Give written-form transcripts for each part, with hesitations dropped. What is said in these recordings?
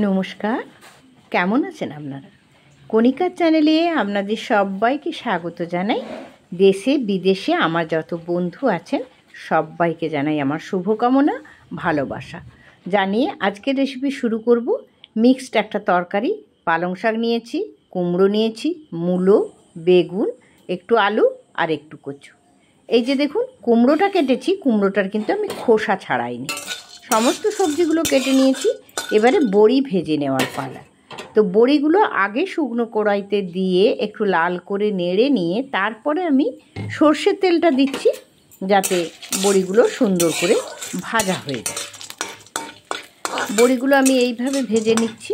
নমস্কার, কেমন আছেন আপনারা? কণিকার চ্যানেলে আপনাদের সবাইকে স্বাগত জানাই। দেশে বিদেশে আমার যত বন্ধু আছেন সবাইকে জানাই আমার শুভকামনা, ভালোবাসা জানিয়ে আজকের রেসিপি শুরু করব। মিক্সড একটা তরকারি, পালং শাক নিয়েছি, কুমড়ো নিয়েছি, মূলো, বেগুন, একটু আলু আর একটু কচু। এই যে দেখুন কুমড়োটা কেটেছি, কুমড়োটার কিন্তু আমি খোসা ছাড়াইনি। সমস্ত সবজিগুলো কেটে নিয়েছি। এবারে বড়ি ভেজে নেওয়ার পালা। তো বড়িগুলো আগে শুকনো কড়াইতে দিয়ে একটু লাল করে নেড়ে নিয়ে তারপরে আমি সর্ষের তেলটা দিচ্ছি, যাতে বড়িগুলো সুন্দর করে ভাজা হয়ে যায়। বড়িগুলো আমি এইভাবে ভেজে নিচ্ছি,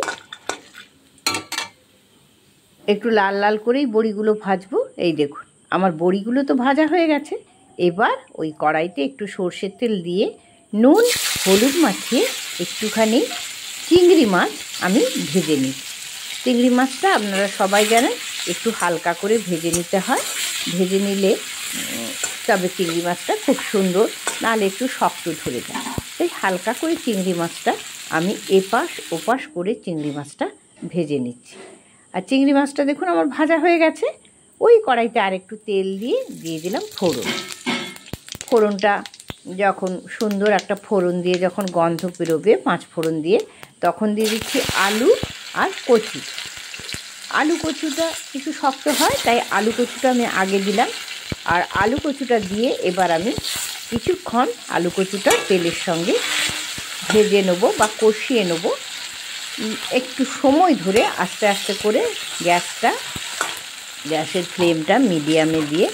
একটু লাল লাল করেই বড়িগুলো ভাজবো। এই দেখুন আমার বড়িগুলো তো ভাজা হয়ে গেছে। এবার ওই কড়াইতে একটু সর্ষের তেল দিয়ে নুন হলুদ মাখিয়ে একটুখানি চিংড়ি মাছ আমি ভেজে নিচ্ছি। চিংড়ি মাছটা আপনারা সবাই জানেন একটু হালকা করে ভেজে নিতে হয়। ভেজে নিলে তবে চিংড়ি মাছটা খুব সুন্দর, নাহলে একটু শক্ত ধরে যায়। তাই হালকা করে চিংড়ি মাছটা আমি এপাশ ওপাশ করে চিংড়ি মাছটা ভেজে নিচ্ছি। আর চিংড়ি মাছটা দেখুন আমার ভাজা হয়ে গেছে। ওই কড়াইতে আর একটু তেল দিয়ে দিলাম ফোড়ন। ফোড়নটা যখন সুন্দর একটা ফোড়ন দিয়ে যখন গন্ধ বেরোবে পাঁচ ফোড়ন দিয়ে, তখন দিয়ে দিচ্ছি আলু আর কচু। আলু কচুটা একটু শক্ত হয়, তাই আলু কচুটা আমি আগে দিলাম। আর আলু কচুটা দিয়ে এবার আমি কিছুক্ষণ আলু কচুটা তেলের সঙ্গে ভেজে নেব বা কষিয়ে নেব। একটু সময় ধরে আস্তে আস্তে করে গ্যাসের ফ্লেমটা মিডিয়ামে দিয়ে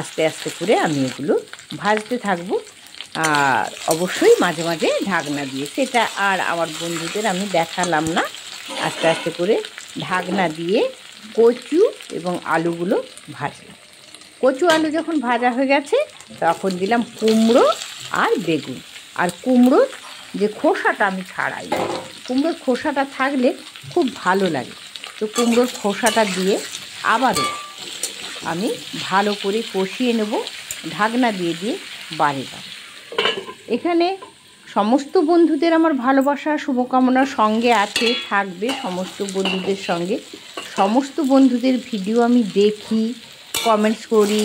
আস্তে আস্তে করে আমি এগুলো ভাজতে থাকবো। আর অবশ্যই মাঝে মাঝে ঢাকনা দিয়ে, সেটা আর আমার বন্ধুদের আমি দেখালাম না। আস্তে আস্তে করে ঢাকনা দিয়ে কচু এবং আলুগুলো ভাজলাম। কচু আলু যখন ভাজা হয়ে গেছে তখন দিলাম কুমড়ো আর বেগুন। আর কুমড়োর যে খোসাটা আমি ছাড়াই, কুমড়োর খোসাটা থাকলে খুব ভালো লাগে। তো কুমড়োর খোসাটা দিয়ে আবারও আমি ভালো করে কষিয়ে নেব, ঢাকনা দিয়ে দিয়ে বারে বারে। এখানে সমস্ত বন্ধুদের আমার ভালোবাসা শুভকামনা সঙ্গে আছে, থাকবে সমস্ত বন্ধুদের সঙ্গে। সমস্ত বন্ধুদের ভিডিও আমি দেখি, কমেন্টস করি।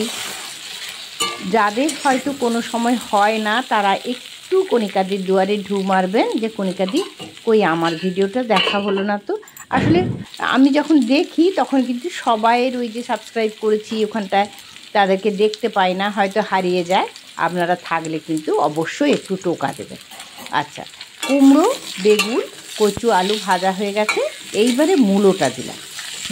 যাদের হয়তো কোনো সময় হয় না তারা একটু কণিকাদির দুয়ারে ঢু মারবেন যে কণিকাদি কই আমার ভিডিওটা দেখা হলো না। তো আসলে আমি যখন দেখি তখন কিন্তু সবাইয়ের ওই যে সাবস্ক্রাইব করেছি ওখানটায় তাদেরকে দেখতে পাই না, হয়তো হারিয়ে যায়। আপনারা থাকলে কিন্তু অবশ্যই একটু টোকা দেবেন। আচ্ছা, কুমড়ো বেগুন কচু আলু ভাজা হয়ে গেছে। এইবারে মূলোটা দিলাম।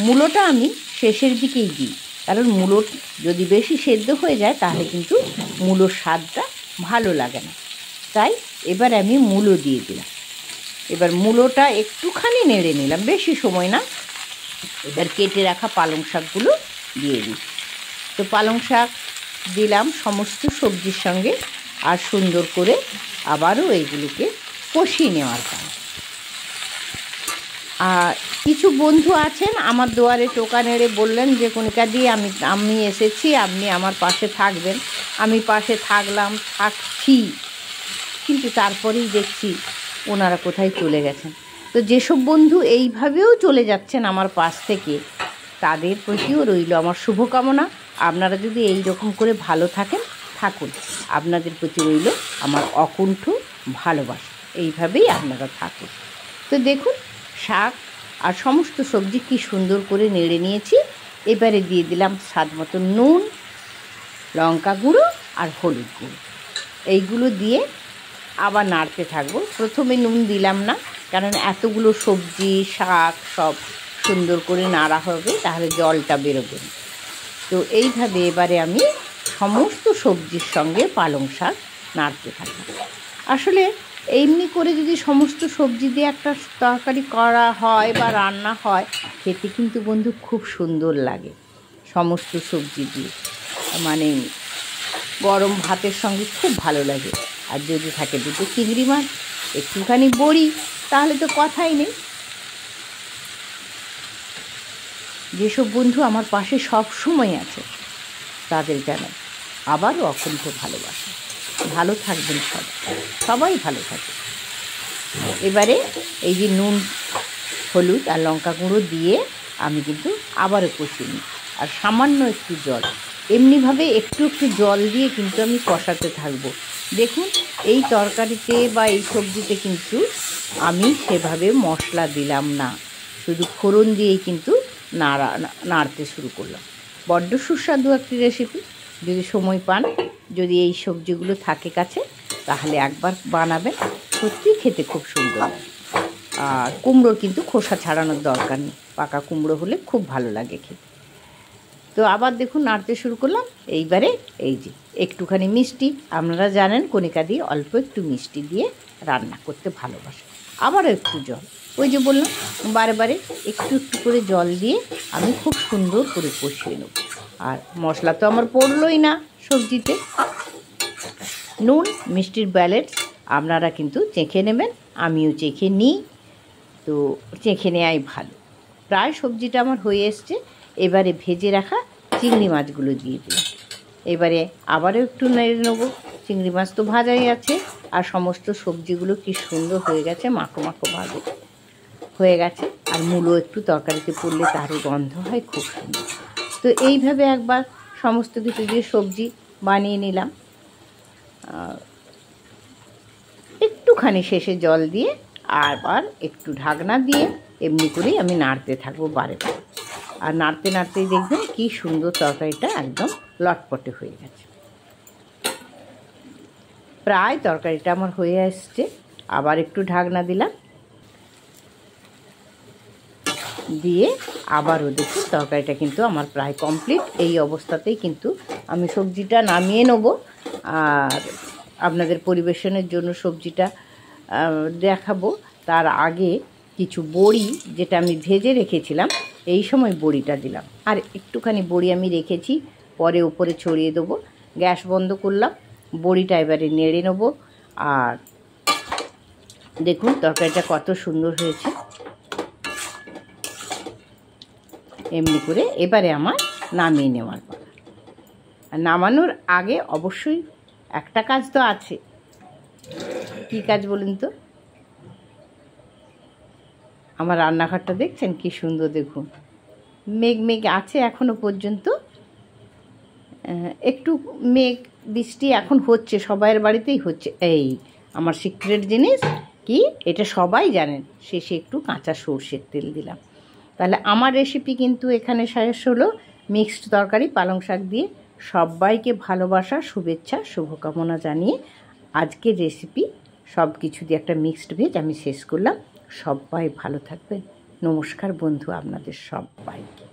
মূলোটা আমি শেষের দিকেই দিই, কারণ মূলো যদি বেশি সেদ্ধ হয়ে যায় তাহলে কিন্তু মূলোর স্বাদটা ভালো লাগে না। তাই এবার আমি মূলো দিয়ে দিলাম। এবার মূলোটা একটুখানি নেড়ে নিলাম, বেশি সময় না। এবার কেটে রাখা পালং শাকগুলো দিয়ে দিই। তো পালং শাক দিলাম সমস্ত সবজির সঙ্গে, আর সুন্দর করে আবারও এইগুলোকে কষিয়ে নেওয়ার পর। আর কিছু বন্ধু আছেন আমার দুয়ারে টোকা নেড়ে বললেন যে কণিকাদি আমি এসেছি, আপনি আমার পাশে থাকবেন। আমি পাশে থাকছি, কিন্তু তারপরেই দেখছি ওনারা কোথায় চলে গেছেন। তো যেসব বন্ধু এইভাবেও চলে যাচ্ছেন আমার পাশ থেকে, তাদের প্রতিও রইল আমার শুভকামনা। আপনারা যদি এই রকম করে ভালো থাকুন, আপনাদের প্রতি রইল আমার অকুণ্ঠ ভালোবাসা। এইভাবেই আপনারা থাকুন। তো দেখুন শাক আর সমস্ত সবজি কি সুন্দর করে নেড়ে নিয়েছি। এবারে দিয়ে দিলাম স্বাদ মতো নুন, লঙ্কা গুঁড়ো আর হলুদ গুঁড়ো। এইগুলো দিয়ে আবার নাড়তে থাকবো। প্রথমে নুন দিলাম না, কারণ এতগুলো সবজি শাক সব সুন্দর করে নাড়া হবে, তাহলে জলটা বেরোবে। তো এইভাবে এবারে আমি সমস্ত সবজির সঙ্গে পালং শাক নাড়তে থাকি। আসলে এমনি করে যদি সমস্ত সবজি দিয়ে একটা তরকারি করা হয় বা রান্না হয়, খেতে কিন্তু বন্ধু খুব সুন্দর লাগে। সমস্ত সবজি দিয়ে মানে গরম ভাতের সঙ্গে খুব ভালো লাগে। আর যদি থাকে দুটো চিংড়ি মাছ, একটুখানি বড়ি, তাহলে তো কথাই নেই। যেসব বন্ধু আমার পাশে সব সময় আছে তাদের জানাই আবারও অকুণ্ঠ ভালোবাসা। ভালো থাকবেন সবাই ভালো থাকে। এবারে এই যে নুন হলুদ আর লঙ্কা গুঁড়ো দিয়ে আমি কিন্তু আবারও কষিয়ে নিই। আর সামান্য একটু জল, এমনিভাবে একটু একটু জল দিয়ে কিন্তু আমি কষাতে থাকবো। দেখুন এই তরকারিতে বা এই সবজিতে কিন্তু আমি সেভাবে মশলা দিলাম না, শুধু ফোড়ন দিয়েই কিন্তু নাড়তে শুরু করলাম। বড্ড সুস্বাদু একটি রেসিপি। যদি সময় পান, যদি এই সবজিগুলো থাকে কাছে, তাহলে একবার বানাবেন, সত্যি খেতে খুব সুন্দর। আর কুমড়োর কিন্তু খোসা ছাড়ানোর দরকার নেই, পাকা কুমড়ো হলে খুব ভালো লাগে খেতে। তো আবার দেখুন নাড়তে শুরু করলাম। এইবারে এই যে একটুখানি মিষ্টি, আপনারা জানেন কণিকা দিয়ে অল্প একটু মিষ্টি দিয়ে রান্না করতে ভালোবাসে। আবারও একটু জল, ওই যে বললাম বারে বারে একটু একটু করে জল দিয়ে আমি খুব সুন্দর করে কষিয়ে নেব। আর মশলা তো আমার পড়লই না সবজিতে। নুন মিষ্টির ব্যালেন্স আপনারা কিন্তু চেখে নেবেন, আমিও চেখে নিই, তো চেখে নেওয়াই ভালো। প্রায় সবজিটা আমার হয়ে এসছে। এবারে ভেজে রাখা চিংড়ি মাছগুলো দিয়ে দিলাম। এবারে আবারও একটু নেড়ে নেবো। চিংড়ি মাছ তো ভাজাই আছে, আর সমস্ত সবজিগুলো কি সুন্দর হয়ে গেছে, মাখো মাখো ভাজে হয়ে গেছে। আর মূলো একটু তরকারিতে পড়লে তারও গন্ধ হয় খুব সুন্দর। তো এইভাবে একবার সমস্ত কিছু দিয়ে সবজি বানিয়ে নিলাম। একটুখানি শেষে জল দিয়ে আবার একটু ঢাকনা দিয়ে এমনি করেই আমি নাড়তে থাকবো বারে বারে। আর নাড়তে নাড়তেই দেখবেন কি সুন্দর তরকারিটা একদম লটপটে হয়ে গেছে। প্রায় তরকারিটা আমার হয়ে আসছে। আবার একটু ঢাকনা দিলাম, দিয়ে আবারও দেখুন তরকারিটা কিন্তু আমার প্রায় কমপ্লিট। এই অবস্থাতেই কিন্তু আমি সবজিটা নামিয়ে নেব। আর আপনাদের পরিবেশনের জন্য সবজিটা দেখাবো। তার আগে কিছু বড়ি, যেটা আমি ভেজে রেখেছিলাম, এই সময় বড়িটা দিলাম। আর একটুখানি বড়ি আমি রেখেছি, পরে উপরে ছড়িয়ে দেবো। গ্যাস বন্ধ করলাম, বড়িটা এবারে নেড়ে নেব। আর দেখুন তরকারিটা কত সুন্দর হয়েছে। এমনি করে এবারে আমার নামিয়ে নেওয়ার পর, আর নামানোর আগে অবশ্যই একটা কাজ তো আছে। কী কাজ বলুন তো? আমার রান্নাঘরটা দেখছেন কি সুন্দর, দেখুন মেঘ মেঘ আছে এখনও পর্যন্ত। একটু মেঘ বৃষ্টি এখন হচ্ছে, সবাইয়ের বাড়িতেই হচ্ছে। এই আমার সিক্রেট জিনিস কি, এটা সবাই জানেন, শেষে একটু কাঁচা সর্ষের তেল দিলাম। তাহলে আমার রেসিপি কিন্তু এখানে শেষ হলো। মিক্সড তরকারি পালং শাক দিয়ে। সবাইকে ভালোবাসা, শুভেচ্ছা, শুভকামনা জানিয়ে আজকের রেসিপি সব কিছু দিয়ে একটা মিক্সড ভেজ আমি শেষ করলাম। সবাই ভালো থাকবেন। নমস্কার বন্ধু, আপনাদের সবাইকে।